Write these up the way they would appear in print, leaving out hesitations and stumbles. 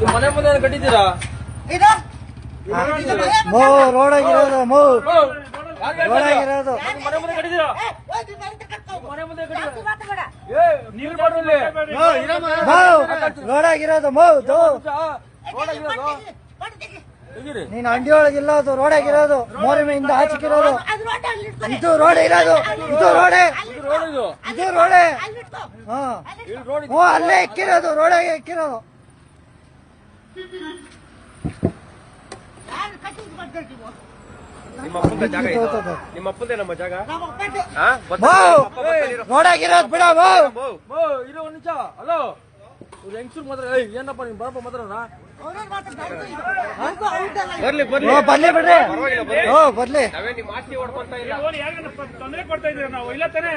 ಮನೆ ಮುಂದೆ ಕಟ್ಟಿದ್ದೀರಾ? ರೋಡ್ ಆಗಿರೋದು ರೋಡ್ ಆಗಿರೋದು ಮನೆ ಮುಂದೆ ಕಟ್ಟಿದ್ದೀರಾ? ಮನೆ ಮುಂದೆ ರೋಡ್ ಆಗಿರೋದು ನೀನ್ ಅಂಡಿ ಒಳಗಿಲ್ಲ, ಅದು ರೋಡ್ ಆಗಿರೋದು. ಮೋರಿಮೆಯಿಂದ ಆಚೆಗಿರೋದು ಇದು ರೋಡ್ ಇರೋದು. ಇದು ರೋಡೇ, ಇದು ರೋಡೇ. ಅಲ್ಲೇ ಎಕ್ಕಿರೋದು, ರೋಡಾಗೆ ಎಕ್ಕಿರೋದು. ನಿಮ್ಮ ಜಾಗ ರೋಡ್ ಆಗಿರೋದು ಬಿಡ. ಇರೋ ಒಂದ್ ನಿಮಿಷ. ಹಲೋ, ಹೆಂಗ್ಸೂರ್ ಮಾತ್ರ ಏನಪ್ಪ ನಿಮ್ ಬರಪ್ಪ ಮಾತ್ರ ಬರ್ಲಿ ಬಿಡ್ರಿ. ಬರ್ಲಿ. ತೊಂದರೆ ಕೊಡ್ತಾ ಇದ್ದೀರ ನಾವು ಇಲ್ಲ ತಾನೆ?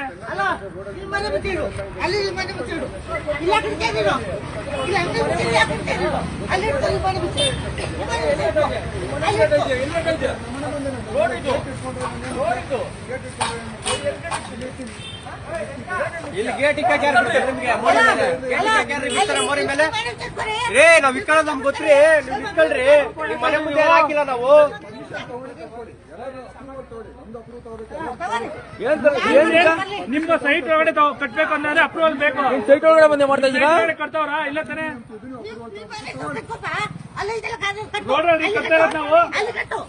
ಇಲ್ಲಿ ಗೇಟ್ ಇಕ್ಕಾಕ್ಯಾರ ನಿಮ್ಗೆ ಮೋರಿ ಮೇಲೆ ರೇ ನಾವ್ ಇಕ್ಕೊಳ್ಳೋದು ನಮ್ಗೆ ಗೊತ್ತ್ರಿ. ನೀವ್ ಇಕ್ಕಳ್ರಿ, ನಿಮ್ ಮನೆ ಮುಂದೆ ಹಾಕಿಲ್ಲ ನಾವು. ನಿಮ್ಮ ಸೈಟ್ ಒಳಗಡೆ ಕಟ್ಬೇಕು ಅಂದ್ರೆ ಅಪ್ರೂವಲ್ ಬೇಕು. ಸೈಟ್ ಒಳಗಡೆ ಬಂದೆ ಮಾಡ್ತಾ ಇದ್ದೀರಾ? ಕಟ್ತಾವ್ರ ಇಲ್ಲ ತಾನೆ? ರೋಡ್ ಕಟ್ತಾ ಇರೋದು ನಾವು.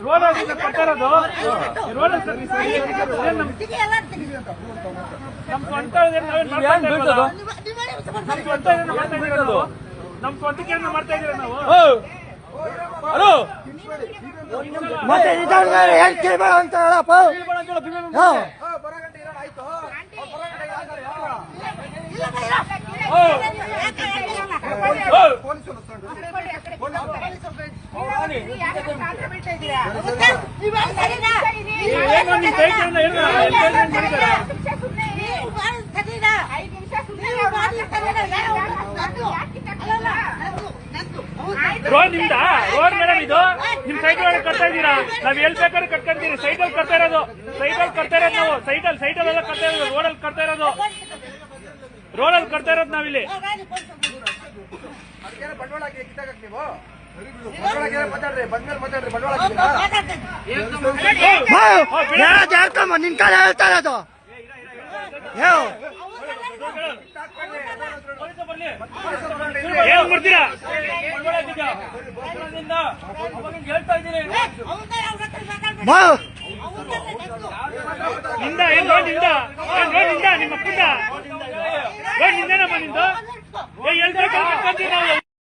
ರೋಡ್ ಕಟ್ತಾ ಇರೋದು ರೋಡ್ ನಮ್ ಸ್ವಂತ ನಮ್ ಸ್ವಂತಕ್ಕೆ ಮಾಡ್ತಾ ಇದೀರ ನಾವು. ಹಲೋ, ಮತ್ತೆ ಹೇಳ್ ಕೇಳ್ಬೇಡ ಅಂತ ಹೇಳಪ್ಪ. ರೋಡ್ ನಿಮ್ದ? ರೋಡ್ ಮೇಡಮ್ ಇದು ನಿಮ್ ಸೈಟ್ ಒಳಗೆ ಕಟ್ತಾ ಇದ್ದೀರಾ? ನಾವ್ ಎಲ್ ಬೇಕಾದ್ರೆ ಕಟ್ಕೊಂತೀರಿ. ಸೈಟಲ್ಲಿ ಕಟ್ತಾ ಇರೋದು, ಸೈಟಲ್ಲಿ ಕಟ್ತಾ ಇರೋದು ನಾವು. ಸೈಟಲ್ಲೆಲ್ಲ ಕಟ್ತಾ ಇರೋದು, ರೋಡಲ್ಲಿ ಕಟ್ತಾ ಇರೋದು, ರೋಡಲ್ಲಿ ಕಟ್ತಾ ಇರೋದು ನಾವಿಲ್ಲಿ. ನಿನ್ ಕಾಲ ಹೇಳ್ತಾ ಇರೋದು ಏನ್ ಮಾಡ್ತೀರಾ? ಹೇಳ್ತಾ ಇದ್ದೀನಿ ನಿಂದ ಏನ್ ರೋಡ್ ನಿಂದ ನಿಮ್ಮ ಅಪ್ಪಂದ ರೋಡ್ ನಿಂದೇನಮ್ಮ ನಿಂದು? ಹೇಳ್ಬೇಕು ನಾವು